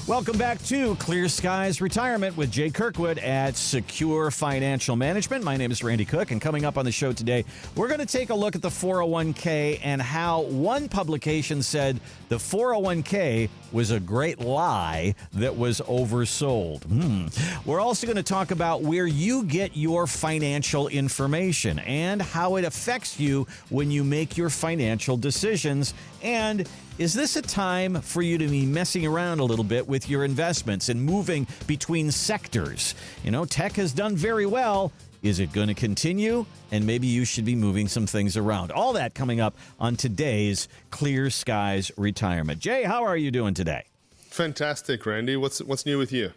Welcome back to Clear Skies Retirement with Jay Kirkwood at Secure Financial Management. My name is Randy Cook, and coming up on the show today, we're going to take a look at the 401k and how one publication said the 401k was a great lie that was oversold. We're also going to talk about where you get your financial information and how it affects you when you make your financial decisions. And is this a time for you to be messing around a little bit with your investments and moving between sectors? You know, tech has done very well. Is it going to continue? And maybe you should be moving some things around. All that coming up on today's Clear Skies Retirement. Jay, how are you doing today? Fantastic, Randy. What's new with you?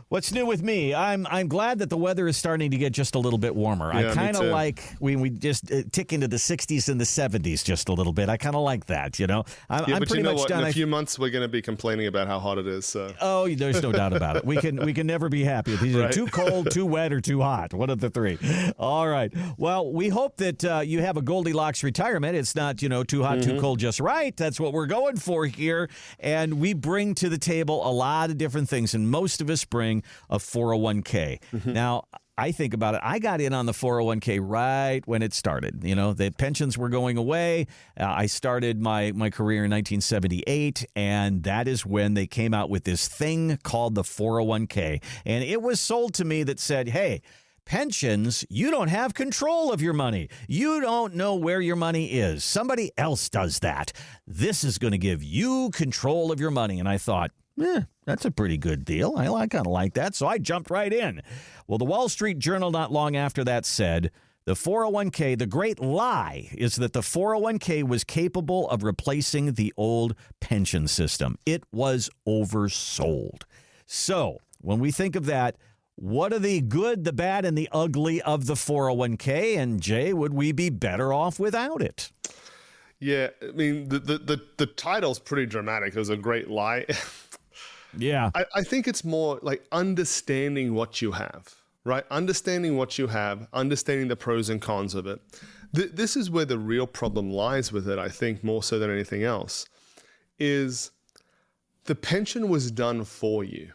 What's new with me? I'm glad that the weather is starting to get just a little bit warmer. Yeah, I kind of like we just tick into the 60s and the 70s just a little bit. I kind of like that, you know. I'm but pretty you know much what? done. In a few months, we're going to be complaining about how hot it is. So. Oh, there's no doubt about it. We can never be happy. It's either too cold, too wet, or too hot. One of the three. All right. Well, we hope that you have a Goldilocks retirement. It's not, too hot, too cold, just right. That's what we're going for here. And we bring to the table a lot of different things, and most of us bring a 401k. Now, I think about it. I got in on the 401k right when it started. The pensions were going away. I started my career in 1978, and that is when they came out with this thing called the 401k. And it was sold to me that said, hey, pensions, you don't have control of your money. You don't know where your money is. Somebody else does that. This is going to give you control of your money. And I thought, that's a pretty good deal. I kind of like that. So I jumped right in. Well, the Wall Street Journal not long after that said, the 401k, the great lie is that the 401k was capable of replacing the old pension system. It was oversold. So when we think of that, what are the good, the bad, and the ugly of the 401k? And Jay, would we be better off without it? Yeah, I mean, the title's pretty dramatic. It was a great lie. Yeah. I think it's more like understanding what you have, right? Understanding what you have, understanding the pros and cons of it. This is where the real problem lies with it, I think, more so than anything else, is the pension was done for you,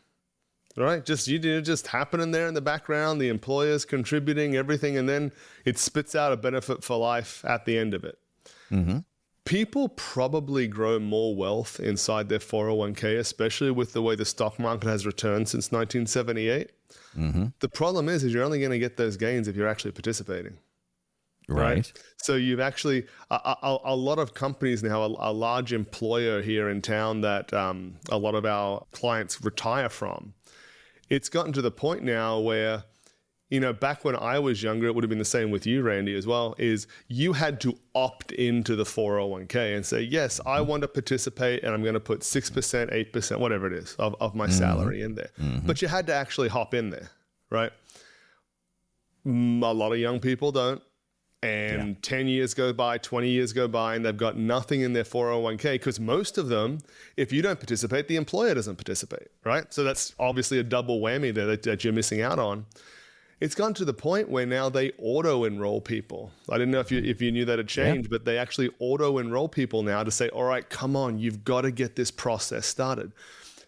right? Just happening there in the background, the employer's contributing everything, and then it spits out a benefit for life at the end of it. Mm-hmm. People probably grow more wealth inside their 401k, especially with the way the stock market has returned since 1978. Mm-hmm. The problem is you're only going to get those gains if you're actually participating. Right. So you've actually, a lot of companies now, a large employer here in town that a lot of our clients retire from, it's gotten to the point now where, back when I was younger, it would have been the same with you, Randy, as well, is you had to opt into the 401k and say, yes, I want to participate and I'm going to put 6%, 8%, whatever it is of my salary in there. Mm-hmm. But you had to actually hop in there, right? A lot of young people don't. And 10 years go by, 20 years go by, and they've got nothing in their 401k because most of them, if you don't participate, the employer doesn't participate, right? So that's obviously a double whammy there that you're missing out on. It's gone to the point where now they auto-enroll people. I didn't know if you knew that had changed, but they actually auto-enroll people now to say, all right, come on, you've got to get this process started.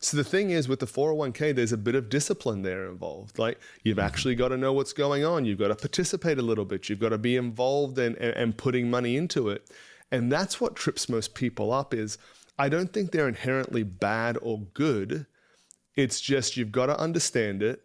So the thing is with the 401k, there's a bit of discipline there involved. Like you've actually got to know what's going on. You've got to participate a little bit. You've got to be involved and putting money into it. And that's what trips most people up is I don't think they're inherently bad or good. It's just you've got to understand it.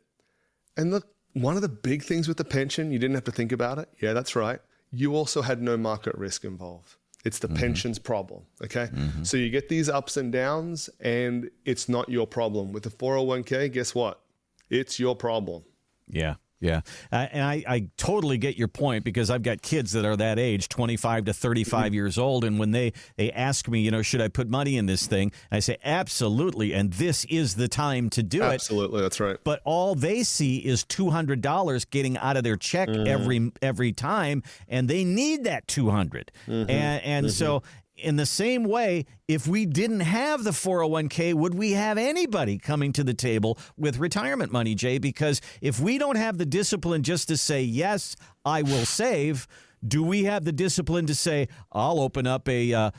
And look, one of the big things with the pension, you didn't have to think about it. Yeah, that's right. You also had no market risk involved. It's the pension's problem, okay? Mm-hmm. So you get these ups and downs, and it's not your problem. With the 401k, guess what? It's your problem. Yeah. Yeah. And I totally get your point because I've got kids that are that age, 25 to 35 years old. And when they ask me, should I put money in this thing? I say, absolutely. And this is the time to do it. Absolutely. That's right. But all they see is $200 getting out of their check every time. And they need that $200. Mm-hmm. And so in the same way, if we didn't have the 401k, would we have anybody coming to the table with retirement money, Jay? Because if we don't have the discipline just to say, yes, I will save, Do we have the discipline to say, I'll open up an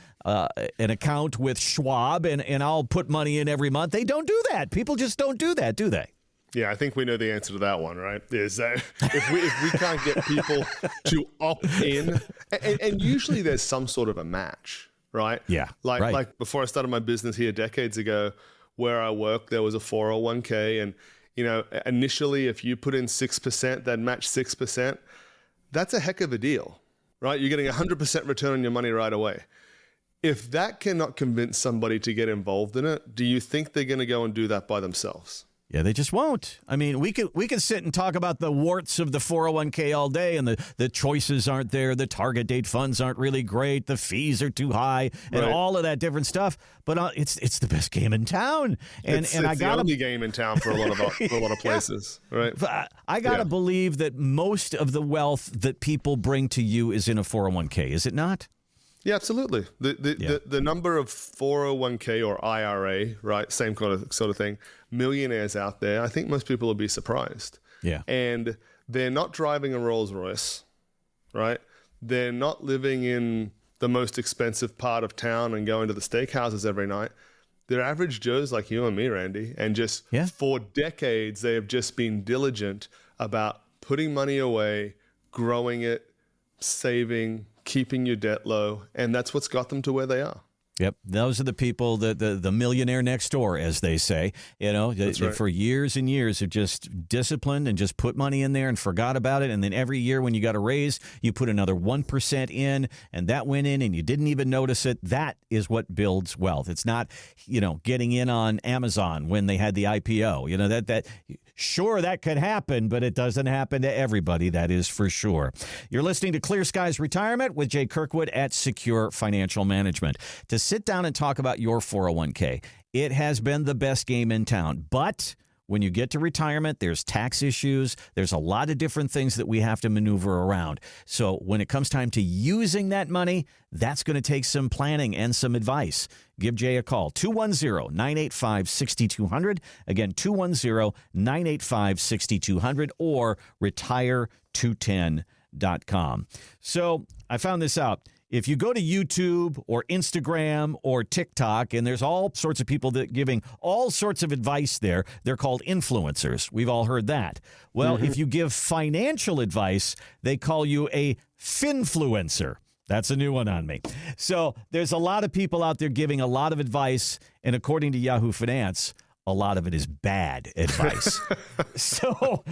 account with Schwab and I'll put money in every month? They don't do that. People just don't do that, do they? Yeah, I think we know the answer to that one, right? Is that if we can't get people to opt in, and usually there's some sort of a match, right? Yeah, like before I started my business here decades ago, where I worked, there was a 401k, and initially if you put in 6%, that match 6%. That's a heck of a deal, right? You're getting 100% return on your money right away. If that cannot convince somebody to get involved in it, do you think they're going to go and do that by themselves? Yeah, they just won't. I mean, we could sit and talk about the warts of the 401k all day, and the choices aren't there, the target date funds aren't really great, the fees are too high, and all of that different stuff. But it's the best game in town, and it's I got the only game in town for a lot of places, right? I gotta believe that most of the wealth that people bring to you is in a 401k, is it not? Yeah, absolutely. The number of 401k or IRA, right, same sort of thing, millionaires out there, I think most people will be surprised. Yeah. And they're not driving a Rolls Royce, right? They're not living in the most expensive part of town and going to the steakhouses every night. They're average Joes like you and me, Randy, and just for decades they have just been diligent about putting money away, growing it, saving, keeping your debt low, and that's what's got them to where they are. Yep, those are the people, the millionaire next door, as they say. That's right. For years and years have just disciplined and just put money in there and forgot about it. And then every year when you got a raise, you put another 1% in, and that went in and you didn't even notice it. That is what builds wealth. It's not, getting in on Amazon when they had the IPO. That sure, that could happen, but it doesn't happen to everybody. That is for sure. You're listening to Clear Skies Retirement with Jay Kirkwood at Secure Financial Management. To sit down and talk about your 401k. It has been the best game in town. But when you get to retirement, there's tax issues. There's a lot of different things that we have to maneuver around. So when it comes time to using that money, that's going to take some planning and some advice. Give Jay a call, 210-985-6200. Again, 210-985-6200 or retire210.com. So I found this out. If you go to YouTube or Instagram or TikTok, and there's all sorts of people that giving all sorts of advice there, they're called influencers. We've all heard that. Well, if you give financial advice, they call you a finfluencer. That's a new one on me. So there's a lot of people out there giving a lot of advice, and according to Yahoo Finance, a lot of it is bad advice. So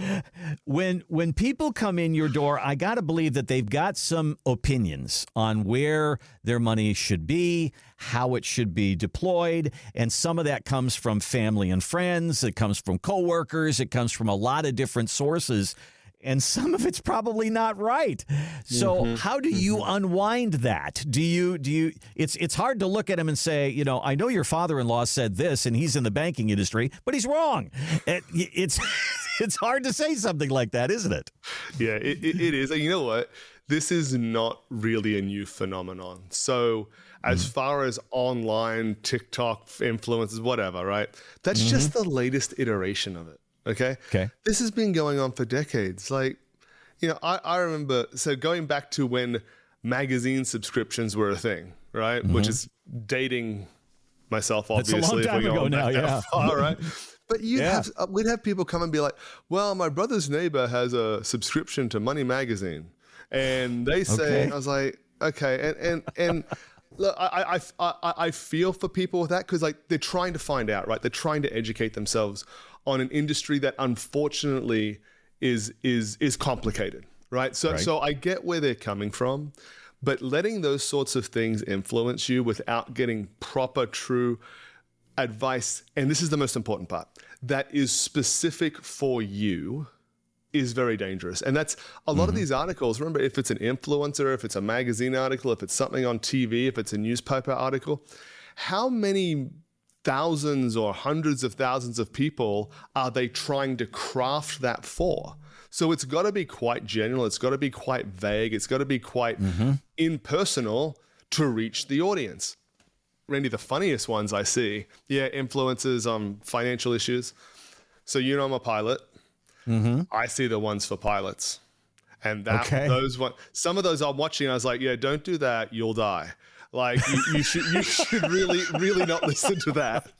when people come in your door, I got to believe that they've got some opinions on where their money should be, how it should be deployed. And some of that comes from family and friends. It comes from coworkers. It comes from a lot of different sources. And some of it's probably not right. So how do you unwind that? Do you it's hard to look at him and say, I know your father-in-law said this and he's in the banking industry, but he's wrong. It's hard to say something like that, isn't it? Yeah, it is. And you know what? This is not really a new phenomenon. So as far as online TikTok influencers, whatever, right? That's just the latest iteration of it. Okay. This has been going on for decades. I remember, so going back to when magazine subscriptions were a thing, right? Which is dating myself, obviously. It's a long time ago now, yeah. Far, right? But we'd have people come and be like, well, my brother's neighbor has a subscription to Money Magazine. And they say, and I was like, okay. And look, I feel for people with that because they're trying to find out, right? They're trying to educate themselves on an industry that unfortunately is complicated, right? So I get where they're coming from, but letting those sorts of things influence you without getting proper, true advice, and this is the most important part, that is specific for you is very dangerous. And that's a lot of these articles. Remember, if it's an influencer, if it's a magazine article, if it's something on TV, if it's a newspaper article, how many thousands or hundreds of thousands of people are they trying to craft that for? So it's got to be quite general. It's got to be quite vague. It's got to be quite impersonal to reach the audience. Randy, the funniest ones I see, influencers on financial issues. So I'm a pilot. I see the ones for pilots. And some of those I'm watching, I was like, yeah, don't do that. You'll die. Like you should really not listen to that.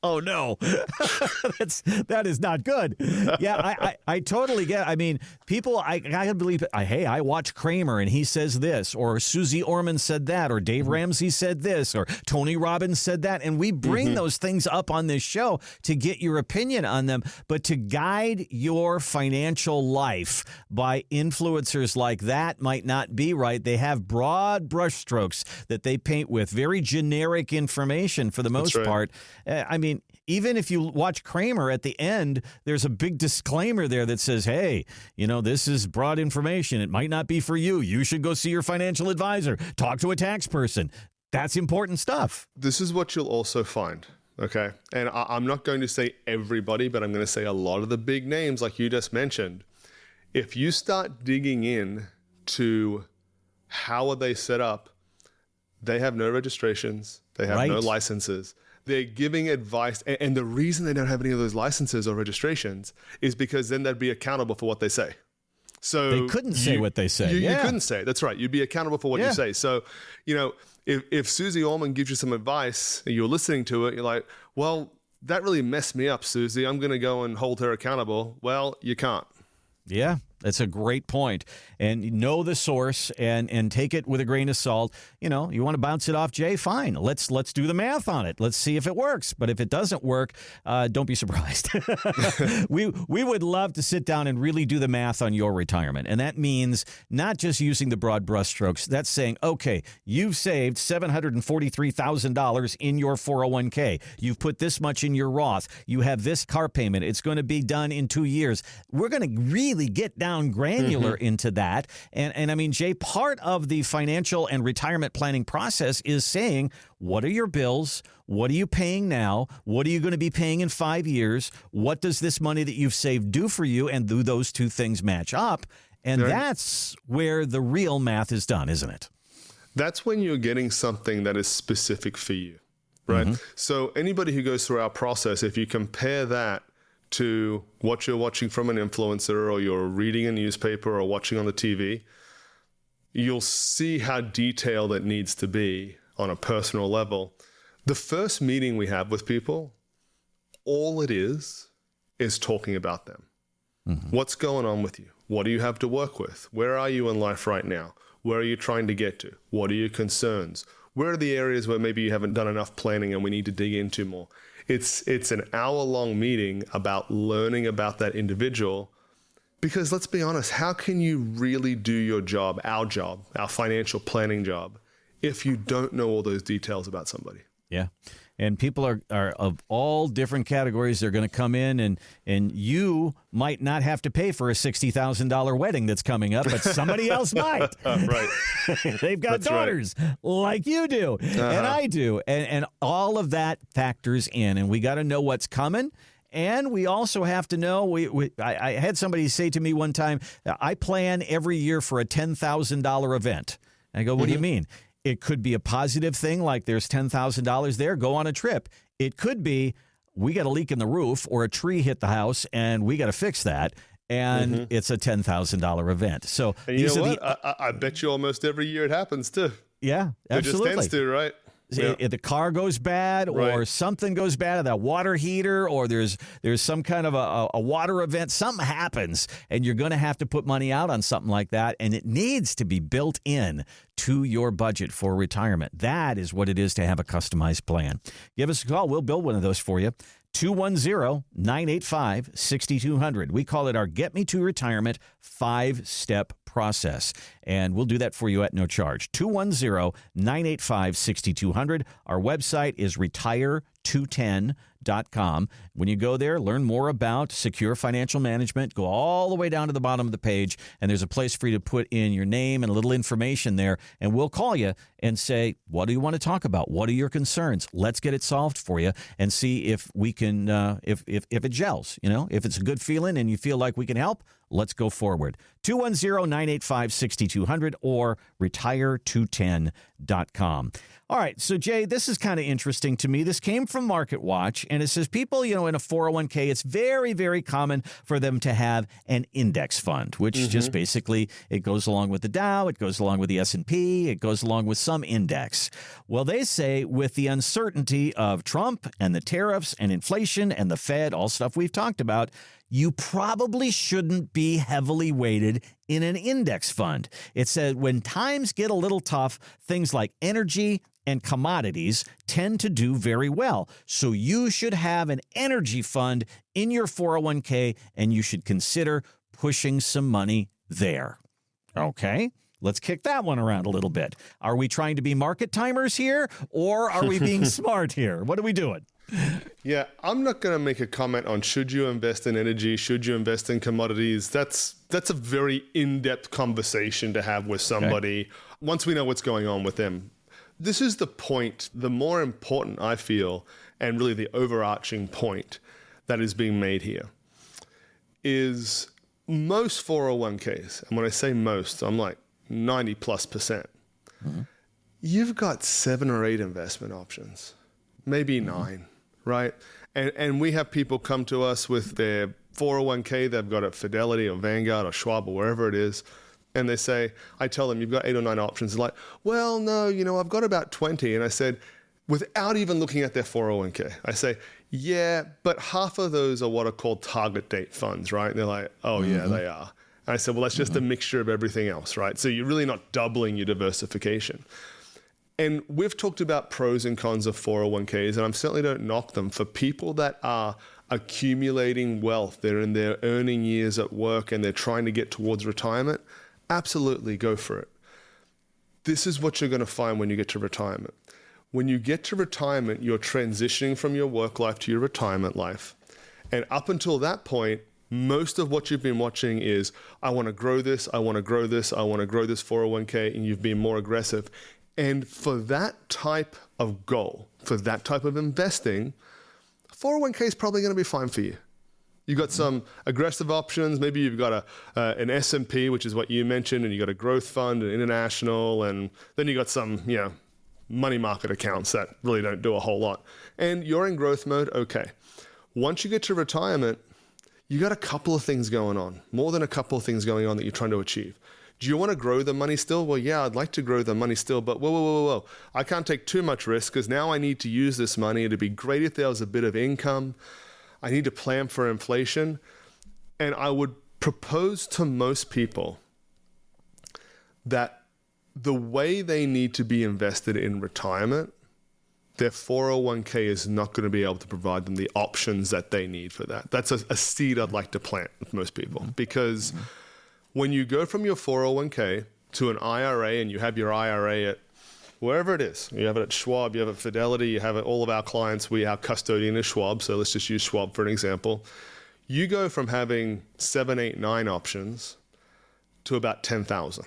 Oh no, that is not good. Yeah, I totally get. I mean, people, I can believe. Hey, I watch Kramer and he says this, or Susie Orman said that, or Dave Ramsey said this, or Tony Robbins said that, and we bring those things up on this show to get your opinion on them. But to guide your financial life by influencers like that might not be right. They have broad brushstrokes that they paint with, very generic information for the most part. I mean, even if you watch Kramer at the end, there's a big disclaimer there that says, hey, this is broad information. It might not be for you. You should go see your financial advisor. Talk to a tax person. That's important stuff. This is what you'll also find. Okay. And I'm not going to say everybody, but I'm going to say a lot of the big names like you just mentioned. If you start digging in to how are they set up, they have no registrations. They have no licenses. They're giving advice. And the reason they don't have any of those licenses or registrations is because then they'd be accountable for what they say. So they couldn't say what they say. You couldn't say. That's right. You'd be accountable for what you say. So, if Susie Orman gives you some advice and you're listening to it, you're like, well, that really messed me up, Susie. I'm going to go and hold her accountable. Well, you can't. Yeah, that's a great point. And know the source and take it with a grain of salt. You want to bounce it off Jay? Fine. Let's do the math on it. Let's see if it works. But if it doesn't work, don't be surprised. We would love to sit down and really do the math on your retirement. And that means not just using the broad brushstrokes. That's saying, okay, you've saved $743,000 in your 401k. You've put this much in your Roth. You have this car payment. It's going to be done in 2 years. We're going to really get down granular into that. And I mean, Jay, part of the financial and retirement planning process is saying, what are your bills? What are you paying now? What are you going to be paying in 5 years? What does this money that you've saved do for you? And do those two things match up? And that's where the real math is done, isn't it? That's when you're getting something that is specific for you, right? So anybody who goes through our process, if you compare that to what you're watching from an influencer, or you're reading a newspaper or watching on the TV, you'll see how detailed it needs to be on a personal level. The first meeting we have with people, all it is talking about them. What's going on with you? What do you have to work with? Where are you in life right now? Where are you trying to get to? What are your concerns? Where are the areas where maybe you haven't done enough planning and we need to dig into more? It's an hour-long meeting about learning about that individual, because let's be honest, how can you really do your job, our financial planning job, if you don't know all those details about somebody? Yeah. And people are of all different categories. They're going to come in, and you might not have to pay for a $60,000 wedding that's coming up, but somebody else might. Right. They've got daughters like you do, and I do. And all of that factors in, and we got to know what's coming. And we also have to know, I had somebody say to me one time, I plan every year for a $10,000 event. I go, what do you mean? It could be a positive thing, like there's $10,000 there, go on a trip. It could be, we got a leak in the roof or a tree hit the house and we got to fix that. And it's a $10,000 event. So and you know what? I bet you almost every year it happens too. Yeah, absolutely. It just tends to, right? If the car goes bad or something goes bad, that water heater, or there's some kind of a water event, something happens, and you're going to have to put money out on something like that, and it needs to be built in to your budget for retirement. That is what it is to have a customized plan. Give us a call. We'll build one of those for you. 210-985-6200. We call it our Get Me to Retirement 5-step process. And we'll do that for you at no charge. 210-985-6200. Our website is retire210.com. When you go there, learn more about secure financial management. Go all the way down to the bottom of the page, and there's a place for you to put in your name and a little information there. And we'll call you and say, what do you want to talk about? What are your concerns? Let's get it solved for you and see if we can, if it gels. You know, if it's a good feeling and you feel like we can help, Let's go forward. 210-985-6200 or retire210.com. All right, so Jay, this is kind of interesting to me. This came from MarketWatch, and it says people, in a 401k, it's very, very common for them to have an index fund, which just basically, it goes along with the Dow, it goes along with the S&P, it goes along with some index. Well, they say with the uncertainty of Trump and the tariffs and inflation and the Fed, all stuff we've talked about, you probably shouldn't be heavily weighted in an index fund. It said when times get a little tough, things like energy and commodities tend to do very well. So you should have an energy fund in your 401k, and you should consider pushing some money there. Okay, let's kick that one around a little bit. Are we trying to be market timers here, or are we being smart here? What are we doing? Yeah, I'm not going to make a comment on should you invest in energy, should you invest in commodities. That's a very in-depth conversation to have with somebody once we know what's going on with them. This is the point, the more important I feel, and really the overarching point that is being made here, is most 401ks, and when I say most, I'm like 90+%, you've got 7 or 8 investment options, maybe 9. Right? And we have people come to us with their 401k, they've got it Fidelity or Vanguard or Schwab or wherever it is. And they say, I tell them, you've got 8 or 9 options. They're like, well, no, I've got about 20. And I said, without even looking at their 401k, I say, yeah, but half of those are what are called target date funds, right? And they're like, oh, yeah, they are. And I said, well, that's just a mixture of everything else, right? So you're really not doubling your diversification. And we've talked about pros and cons of 401ks, and I certainly don't knock them. For people that are accumulating wealth, they're in their earning years at work and they're trying to get towards retirement, absolutely go for it. This is what you're going to find when you get to retirement. When you get to retirement, you're transitioning from your work life to your retirement life. And up until that point, most of what you've been watching is, I want to grow this, I want to grow this, I want to grow this 401k, and you've been more aggressive. And for that type of goal, for that type of investing, 401k is probably going to be fine for you. You've got some aggressive options. Maybe you've got an S&P, which is what you mentioned, and you've got a growth fund, an international, and then you got some money market accounts that really don't do a whole lot. And you're in growth mode, okay. Once you get to retirement, you got a couple of things going on, more than a couple of things going on that you're trying to achieve. Do you want to grow the money still? Well, yeah, I'd like to grow the money still, but whoa. I can't take too much risk because now I need to use this money. It'd be great if there was a bit of income. I need to plan for inflation. And I would propose to most people that the way they need to be invested in retirement, their 401k is not going to be able to provide them the options that they need for that. That's a seed I'd like to plant with most people, because when you go from your 401k to an IRA, and you have your IRA at wherever it is, you have it at Schwab, you have it at Fidelity, you have it, all of our clients, our custodian is Schwab, so let's just use Schwab for an example. You go from having 7, 8, 9 options to about 10,000.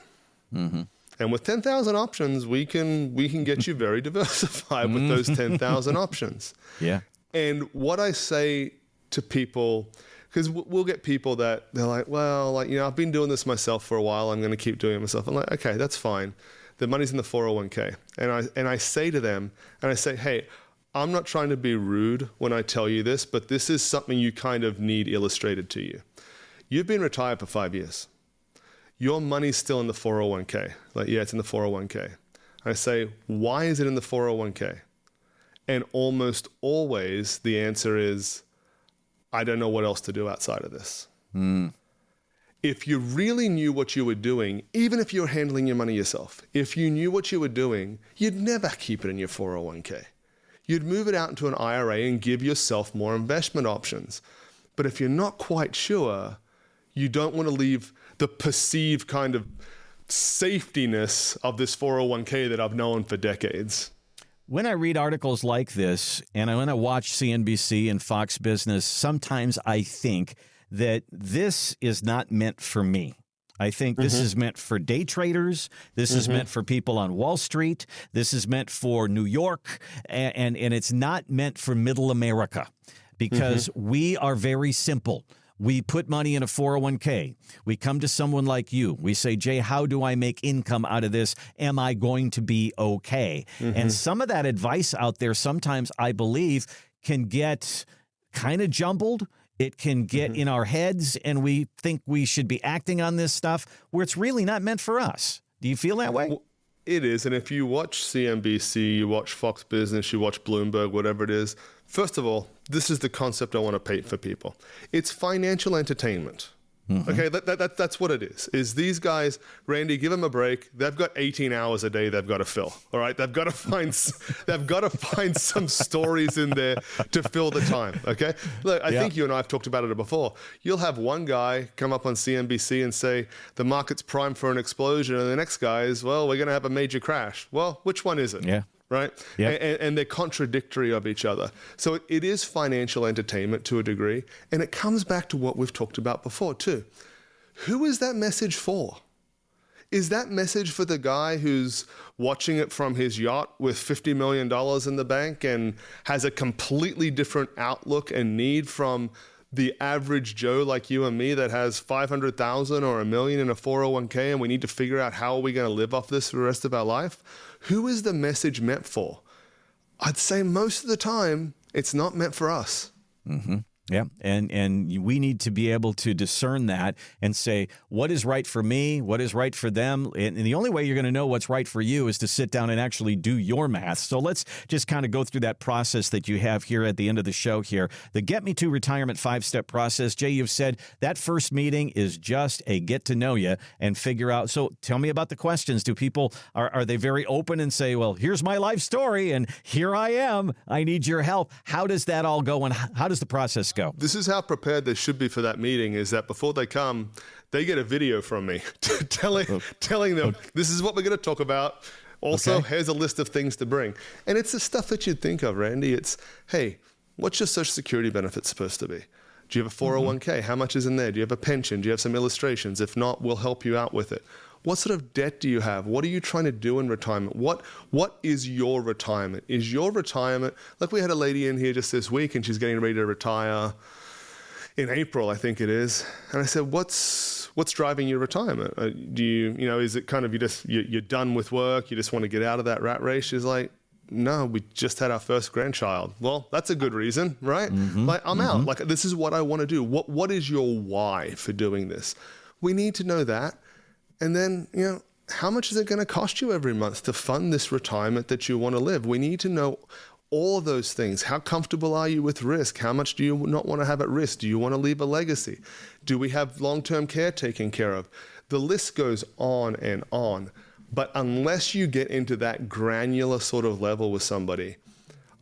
And with 10,000 options, we can get you very diversified with those 10,000 options. Yeah. And what I say to people, because we'll get people that they're like, well, I've been doing this myself for a while. I'm going to keep doing it myself. I'm like, okay, that's fine. The money's in the 401k. And I say to them, hey, I'm not trying to be rude when I tell you this, but this is something you kind of need illustrated to you. You've been retired for 5 years. Your money's still in the 401k. Like, yeah, it's in the 401k. I say, why is it in the 401k? And almost always the answer is, I don't know what else to do outside of this. If you really knew what you were doing, even if you were handling your money yourself, if you knew what you were doing, you'd never keep it in your 401k. You'd move it out into an IRA and give yourself more investment options. But if you're not quite sure, you don't want to leave the perceived kind of safetiness of this 401k that I've known for decades. When I read articles like this, and when I watch CNBC and Fox Business, sometimes I think that this is not meant for me. I think this is meant for day traders. This is meant for people on Wall Street. This is meant for New York. And it's not meant for middle America, because we are very simple. We put money in a 401k. We come to someone like you. We say, Jay, how do I make income out of this? Am I going to be okay? And some of that advice out there sometimes, I believe, can get kind of jumbled. It can get in our heads, and we think we should be acting on this stuff where it's really not meant for us. Do you feel that way? Well, it is. And if you watch CNBC, you watch Fox Business, you watch Bloomberg, whatever it is, first of all, this is the concept I want to paint for people. It's financial entertainment. Okay, that's what it is these guys, Randy, give them a break. They've got 18 hours a day they've got to fill. All right, they've got to find some stories in there to fill the time. Okay, look, I think you and I have talked about it before. You'll have one guy come up on CNBC and say the market's primed for an explosion, and the next guy is, well, we're going to have a major crash. Well, which one is it? Yeah. Right? Yep. And they're contradictory of each other. So it is financial entertainment to a degree. And it comes back to what we've talked about before too. Who is that message for? Is that message for the guy who's watching it from his yacht with $50 million in the bank and has a completely different outlook and need from the average Joe like you and me that has 500,000 or $1 million in a 401k, and we need to figure out how are we going to live off this for the rest of our life? Who is the message meant for? I'd say most of the time, it's not meant for us. Yeah, and we need to be able to discern that and say, what is right for me? What is right for them? And the only way you're going to know what's right for you is to sit down and actually do your math. So let's just kind of go through that process that you have here at the end of the show here. The Get Me to Retirement 5-step process. Jay, you've said that first meeting is just a get to know you and figure out. So tell me about the questions. Do people, are they very open and say, well, here's my life story and here I am. I need your help. How does that all go and how does the process go? This is how prepared they should be for that meeting, is that before they come, they get a video from me telling them, this is what we're going to talk about. Also, here's a list of things to bring. And it's the stuff that you'd think of, Randy. It's, hey, what's your Social Security benefit supposed to be? Do you have a 401k? How much is in there? Do you have a pension? Do you have some illustrations? If not, we'll help you out with it. What sort of debt do you have? What are you trying to do in retirement? What is your retirement? Is your retirement, like we had a lady in here just this week and she's getting ready to retire in April, I think it is. And I said, what's driving your retirement? Do you is it kind of you're done with work, you just want to get out of that rat race? She's like, no, we just had our first grandchild. Well, that's a good reason, right? Like, I'm out. Like, this is what I want to do. What is your why for doing this? We need to know that. And then, how much is it going to cost you every month to fund this retirement that you want to live? We need to know all of those things. How comfortable are you with risk? How much do you not want to have at risk? Do you want to leave a legacy? Do we have long-term care taken care of? The list goes on and on. But unless you get into that granular sort of level with somebody,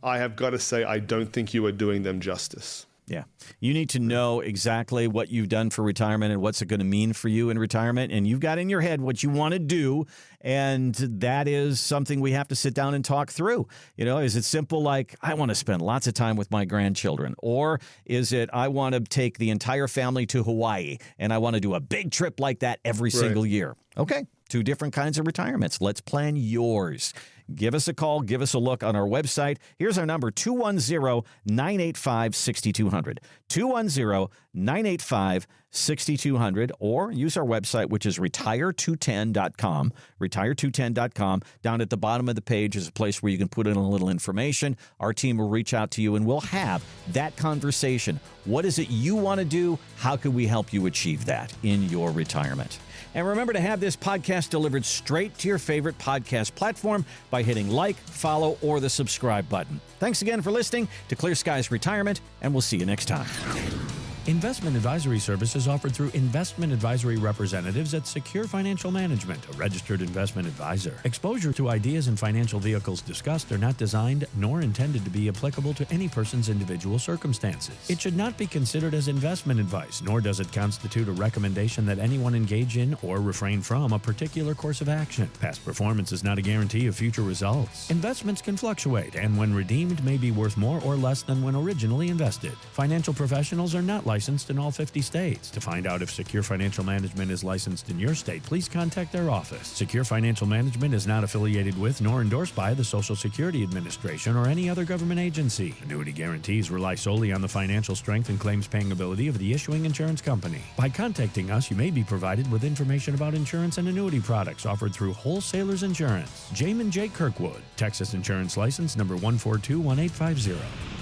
I have got to say, I don't think you are doing them justice. Yeah. You need to know exactly what you've done for retirement and what's it going to mean for you in retirement. And you've got in your head what you want to do. And that is something we have to sit down and talk through. Is it simple like, I want to spend lots of time with my grandchildren? Or is it, I want to take the entire family to Hawaii and I want to do a big trip like that every single year? Okay. 2 different kinds of retirements. Let's plan yours. Give us a call. Give us a look on our website. Here's our number, 210-985-6200. 210-985-6200. Or use our website, which is retire210.com. Retire210.com. Down at the bottom of the page is a place where you can put in a little information. Our team will reach out to you and we'll have that conversation. What is it you want to do? How can we help you achieve that in your retirement? And remember to have this podcast delivered straight to your favorite podcast platform by hitting like, follow, or the subscribe button. Thanks again for listening to Clear Skies Retirement, and we'll see you next time. Investment advisory services offered through investment advisory representatives at Secure Financial Management, a registered investment advisor. Exposure to ideas and financial vehicles discussed are not designed nor intended to be applicable to any person's individual circumstances. It should not be considered as investment advice, nor does it constitute a recommendation that anyone engage in or refrain from a particular course of action. Past performance is not a guarantee of future results. Investments can fluctuate, and when redeemed may be worth more or less than when originally invested. Financial professionals are not licensed in all 50 states. To find out if Secure Financial Management is licensed in your state, please contact their office. Secure Financial Management is not affiliated with nor endorsed by the Social Security Administration or any other government agency. Annuity guarantees rely solely on the financial strength and claims-paying ability of the issuing insurance company. By contacting us, you may be provided with information about insurance and annuity products offered through Wholesalers Insurance. Jamin J. Kirkwood, Texas Insurance License number 1421850.